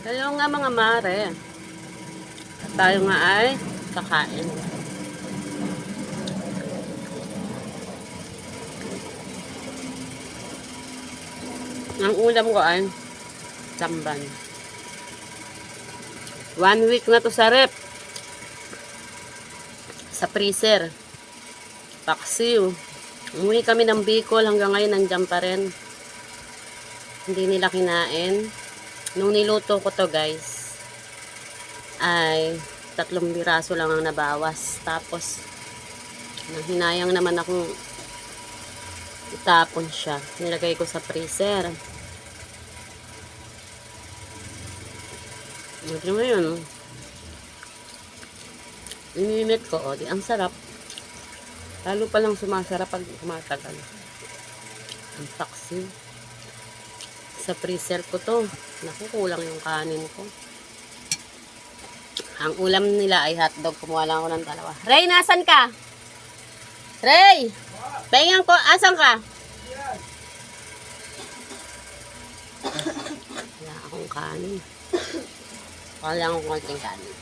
Kayo nga mga mare. At tayo nga ay kakain. Ang ulam ko ay tamban. 1 week na to sa rep. Sa freezer. Paksiw. Umuwi kami ng Bicol hanggang ngayon nandiyan pa rin. Hindi nila kinain. Nung niluto ko to guys, ay 3 biraso lang ang nabawas. Tapos, hinayang naman akong itapon siya. Nilagay ko sa freezer. Medyo mo yun. Inimit ko, di ang sarap. Lalo palang sumasarap pag kumatagal. Ang paksiw. Sa freezer ko to. Naku, kulang yung kanin ko. Ang ulam nila ay hotdog. Kumuha lang ako ng 2. Ray, nasan ka? Ray! Pahingan ko. Asan ka? Wala akong kanin. Wala akong konting kanin.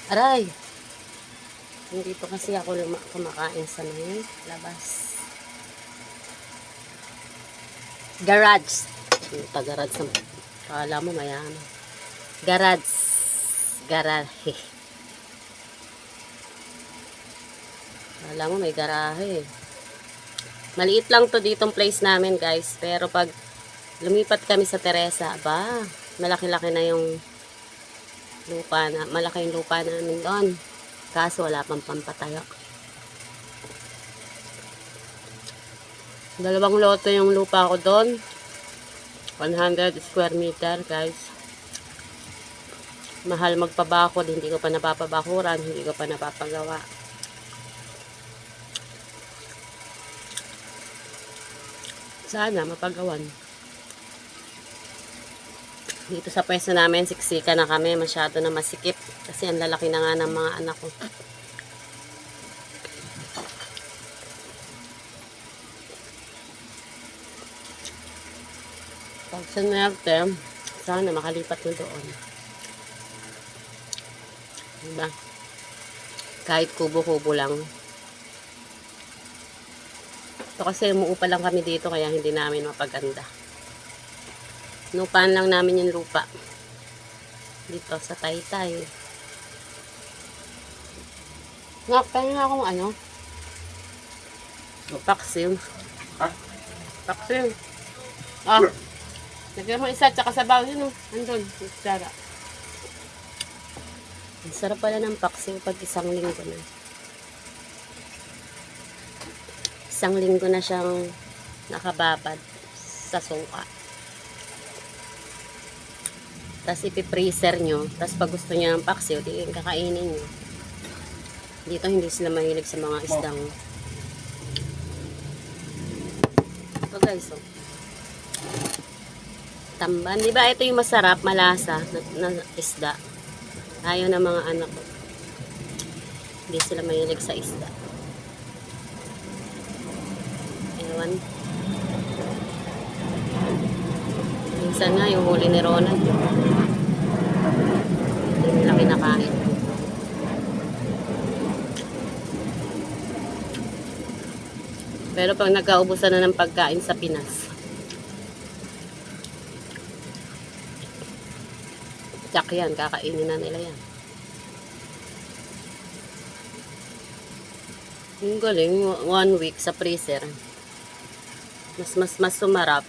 Aray! Dito kasi ako kumakain sa may labas. Garage. Garage sa... Kala mo mayaman. Garage. Garahe. Kala mo may garahe. Maliit lang to ditong place namin guys. Pero pag lumipat kami sa Teresa, ba, malaki-laki na yung lupa na, malaki yung lupa namin doon. Kaso wala pang pampatayo. 2 loto yung lupa ko doon. 100 square meter guys. Mahal magpabakod. Hindi ko pa napapabakuran. Hindi ko pa napapagawa. Sana mapagawan. Dito sa pwesto namin, siksika na kami. Masyado na masikip. Kasi ang lalaki na nga ng mga anak ko. Pag sinerte, sana makalipat na doon. Diba? Kahit kubo-kubo lang. Ito kasi umuupa lang kami dito kaya hindi namin mapaganda. Lupahan lang namin yung lupa. Dito sa Taytay. Nakakain nga akong ano. Paksiw. Ha? Paksiw. Ah. Lagyan mo isa tsaka sabaw yun. Andun. Sarap. Ang sarap pala ng paksiw pag 1 linggo na. 1 linggo na siyang nakababad sa suka. Tapos ipipreaser nyo. Tapos pag gusto nyo ng paksiw, di kakainin nyo. Dito hindi sila mahilig sa mga isdang. Ito guys, oh. Tamban. Di ba ito yung masarap, malasa na isda. Ayaw ng mga anak ko. Hindi sila mahilig sa isda. Ewan. Minsan nga yung huli ni Ronald. Hindi nila kinakain. Pero pag nagkaubusan na ng pagkain sa Pinas, tsak yan, kakainin na nila yan. Ang galing, 1 week sa freezer. Mas sumarap.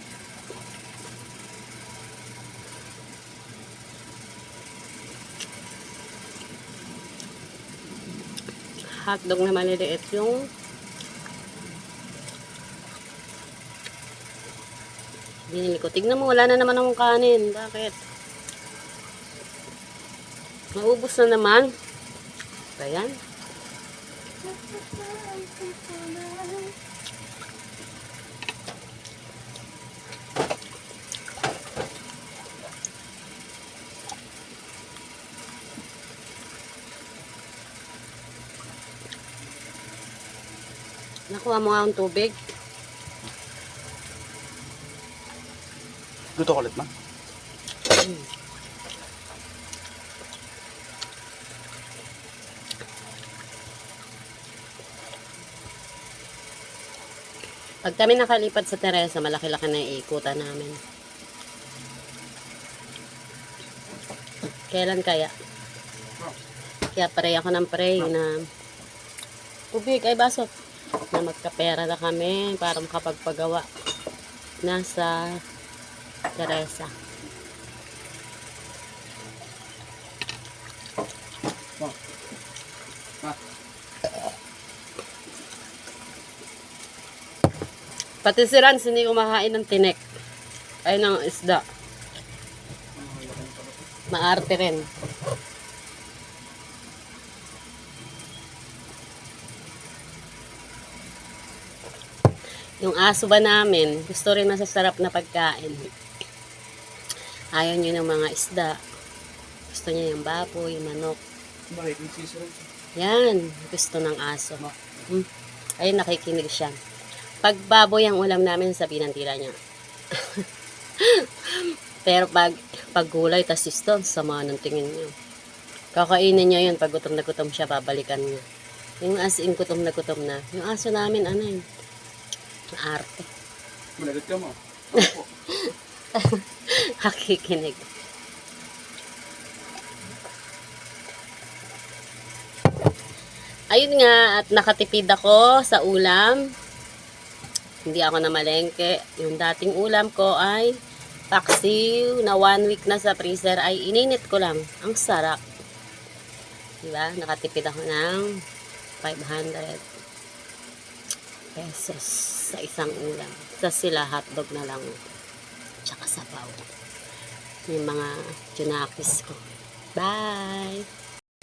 Hotdog na maliliit yung binili ko. Tignan mo, wala na naman akong kanin. Bakit? Maubos na naman. Ayan. Nakuha mo nga ang tubig. Luto ko ulit, ma. Pag kami nakalipat sa Teresa, malaki-laki na yung ikutan namin. Kailan kaya? Kaya pray ako ng pray na tubig ay baso na magkapera na kami para makapagpagawa nasa Teresa. Pati si Rans hindi kumakain ng tinik. Ay ng isda. Maarte rin. Yung aso ba namin, gusto rin masasarap na pagkain. Ayaw nyo ng mga isda. Gusto niya yung baboy, yung manok. Bakit? Yung sisirang. Yan, gusto ng aso. Ayun, nakikinig siya. Pag baboy ang ulam namin, sabihin ng tira niya. Pero pag gulay, tas isto, sama ng tingin niya. Kakainin niya yun, pag gutom na gutom siya, babalikan niya. Yung as in gutom na gutom na. Yung aso namin, ano yun? Arte. Malagot ka mo. Opo. Hakikinig. Ayun nga, at nakatipid ako sa ulam. Hindi ako namalengke. Yung dating ulam ko ay paksiw na 1 week na sa freezer ay ininit ko lang. Ang sarap. Diba? Nakatipid ako ng 500 pesos sa isang ulam. Sa sila hotdog na lang. Tsaka sabaw. Yung mga junakis ko. Bye!